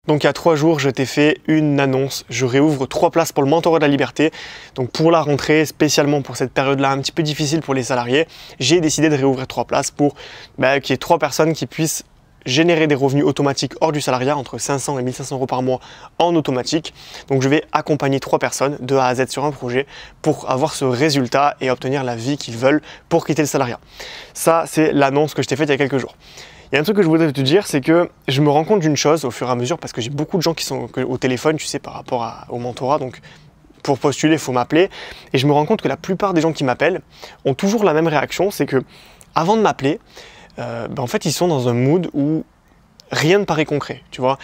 Donc il y a 3 jours, je t'ai fait une annonce. Je réouvre 3 places pour le mentorat de la liberté. Donc pour la rentrée, spécialement pour cette période-là un petit peu difficile pour les salariés, j'ai décidé de réouvrir 3 places pour qu'il y ait 3 personnes qui puissent générer des revenus automatiques hors du salariat, entre 500 et 1500 euros par mois en automatique. Donc je vais accompagner 3 personnes de A à Z sur un projet pour avoir ce résultat et obtenir la vie qu'ils veulent pour quitter le salariat. Ça, c'est l'annonce que je t'ai faite il y a quelques jours. Il y a un truc que je voudrais te dire, c'est que je me rends compte d'une chose au fur et à mesure, parce que j'ai beaucoup de gens qui sont au téléphone, tu sais, par rapport au mentorat, donc pour postuler, il faut m'appeler, et je me rends compte que la plupart des gens qui m'appellent ont toujours la même réaction, c'est que avant de m'appeler, en fait, ils sont dans un mood où rien ne paraît concret, tu vois.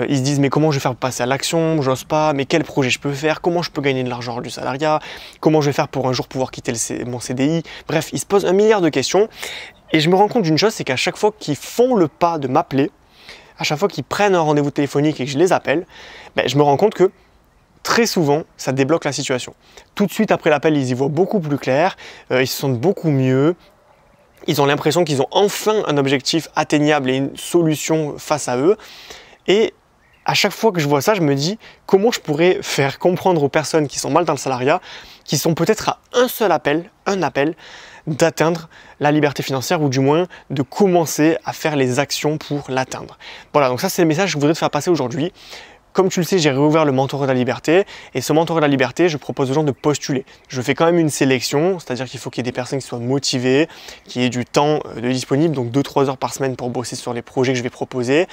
Ils se disent, mais comment je vais faire pour passer à l'action, j'ose pas, mais quel projet je peux faire, comment je peux gagner de l'argent hors du salariat, comment je vais faire pour un jour pouvoir quitter mon CDI, bref, ils se posent 1 milliard de questions. Et je me rends compte d'une chose, c'est qu'à chaque fois qu'ils font le pas de m'appeler, à chaque fois qu'ils prennent un rendez-vous téléphonique et que je les appelle, je me rends compte que très souvent, ça débloque la situation. Tout de suite après l'appel, ils y voient beaucoup plus clair, ils se sentent beaucoup mieux, ils ont l'impression qu'ils ont enfin un objectif atteignable et une solution face à eux. Et à chaque fois que je vois ça, je me dis comment je pourrais faire comprendre aux personnes qui sont mal dans le salariat, qui sont peut-être à un appel, d'atteindre la liberté financière ou du moins de commencer à faire les actions pour l'atteindre. Voilà, donc ça c'est le message que je voudrais te faire passer aujourd'hui. Comme tu le sais, j'ai réouvert le mentorat de la liberté et ce mentorat de la liberté, je propose aux gens de postuler. Je fais quand même une sélection, c'est-à-dire qu'il faut qu'il y ait des personnes qui soient motivées, qui aient du temps de disponible, donc 2-3 heures par semaine pour bosser sur les projets que je vais proposer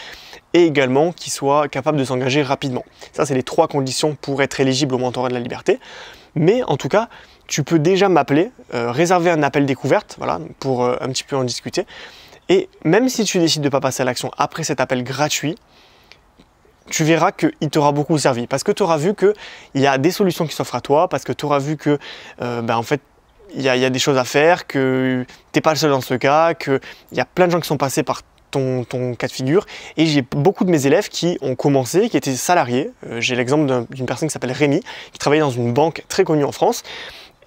et également qui soient capables de s'engager rapidement. Ça, c'est les 3 conditions pour être éligible au mentorat de la liberté. Mais en tout cas, tu peux déjà m'appeler, réserver un appel découverte, voilà, pour un petit peu en discuter. Et même si tu décides de ne pas passer à l'action après cet appel gratuit, tu verras qu'il t'aura beaucoup servi parce que tu auras vu qu'il y a des solutions qui s'offrent à toi, parce que tu auras vu que en fait, il y a des choses à faire, que tu n'es pas le seul dans ce cas, qu'il y a plein de gens qui sont passés par ton cas de figure. Et j'ai beaucoup de mes élèves qui ont commencé, qui étaient salariés. J'ai l'exemple d'une personne qui s'appelle Rémi, qui travaillait dans une banque très connue en France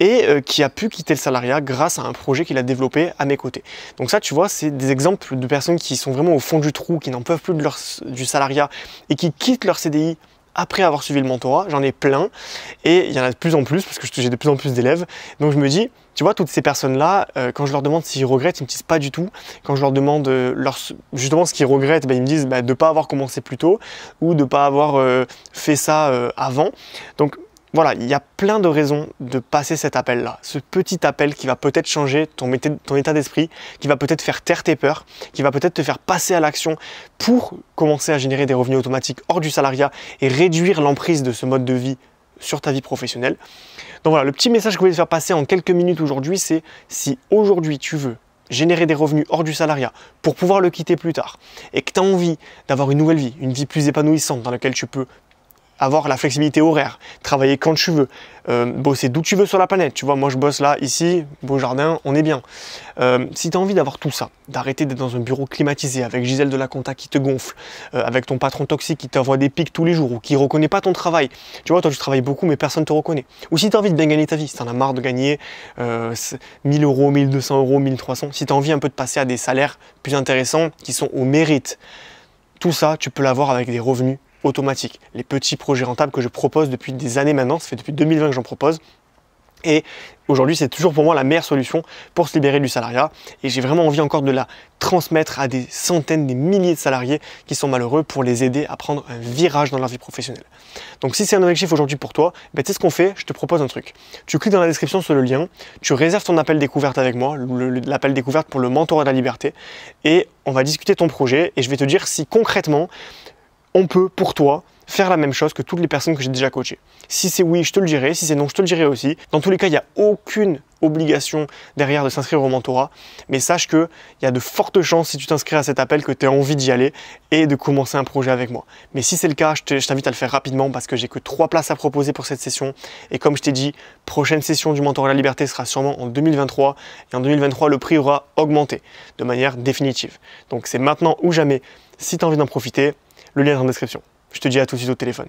et qui a pu quitter le salariat grâce à un projet qu'il a développé à mes côtés. Donc ça, tu vois, c'est des exemples de personnes qui sont vraiment au fond du trou, qui n'en peuvent plus du salariat et qui quittent leur CDI après avoir suivi le mentorat. J'en ai plein et il y en a de plus en plus parce que j'ai de plus en plus d'élèves. Donc je me dis, tu vois, toutes ces personnes-là, quand je leur demande s'ils regrettent, ils me disent pas du tout. Quand je leur demande justement ce qu'ils regrettent, ils me disent de ne pas avoir commencé plus tôt ou de ne pas avoir fait ça avant. Donc voilà, il y a plein de raisons de passer cet appel-là. Ce petit appel qui va peut-être changer ton état d'esprit, qui va peut-être faire taire tes peurs, qui va peut-être te faire passer à l'action pour commencer à générer des revenus automatiques hors du salariat et réduire l'emprise de ce mode de vie sur ta vie professionnelle. Donc voilà, le petit message que je voulais te faire passer en quelques minutes aujourd'hui, c'est si aujourd'hui tu veux générer des revenus hors du salariat pour pouvoir le quitter plus tard et que tu as envie d'avoir une nouvelle vie, une vie plus épanouissante dans laquelle tu peux avoir la flexibilité horaire, travailler quand tu veux, bosser d'où tu veux sur la planète. Tu vois, moi je bosse là, ici, beau jardin, on est bien. Si tu as envie d'avoir tout ça, d'arrêter d'être dans un bureau climatisé avec Gisèle de la compta qui te gonfle, avec ton patron toxique qui t'envoie des pics tous les jours ou qui ne reconnaît pas ton travail. Tu vois, toi tu travailles beaucoup mais personne ne te reconnaît. Ou si tu as envie de bien gagner ta vie, si tu en as marre de gagner 1000 euros, 1200 euros, 1300, si tu as envie un peu de passer à des salaires plus intéressants qui sont au mérite, tout ça, tu peux l'avoir avec des revenus automatique. Les petits projets rentables que je propose depuis des années maintenant, ça fait depuis 2020 que j'en propose. Et aujourd'hui, c'est toujours pour moi la meilleure solution pour se libérer du salariat. Et j'ai vraiment envie encore de la transmettre à des centaines, des milliers de salariés qui sont malheureux pour les aider à prendre un virage dans leur vie professionnelle. Donc si c'est un objectif aujourd'hui pour toi, tu sais ce qu'on fait, je te propose un truc. Tu cliques dans la description sur le lien, tu réserves ton appel découverte avec moi, l'appel découverte pour le mentorat de la liberté, et on va discuter de ton projet et je vais te dire si concrètement, on peut, pour toi, faire la même chose que toutes les personnes que j'ai déjà coachées. Si c'est oui, je te le dirai. Si c'est non, je te le dirai aussi. Dans tous les cas, il n'y a aucune obligation derrière de s'inscrire au mentorat. Mais sache qu'il y a de fortes chances, si tu t'inscris à cet appel, que tu aies envie d'y aller et de commencer un projet avec moi. Mais si c'est le cas, je t'invite à le faire rapidement parce que j'ai que 3 places à proposer pour cette session. Et comme je t'ai dit, prochaine session du mentorat de la liberté sera sûrement en 2023. Et en 2023, le prix aura augmenté de manière définitive. Donc c'est maintenant ou jamais. Si tu as envie d'en profiter, le lien est en description. Je te dis à tout de suite au téléphone.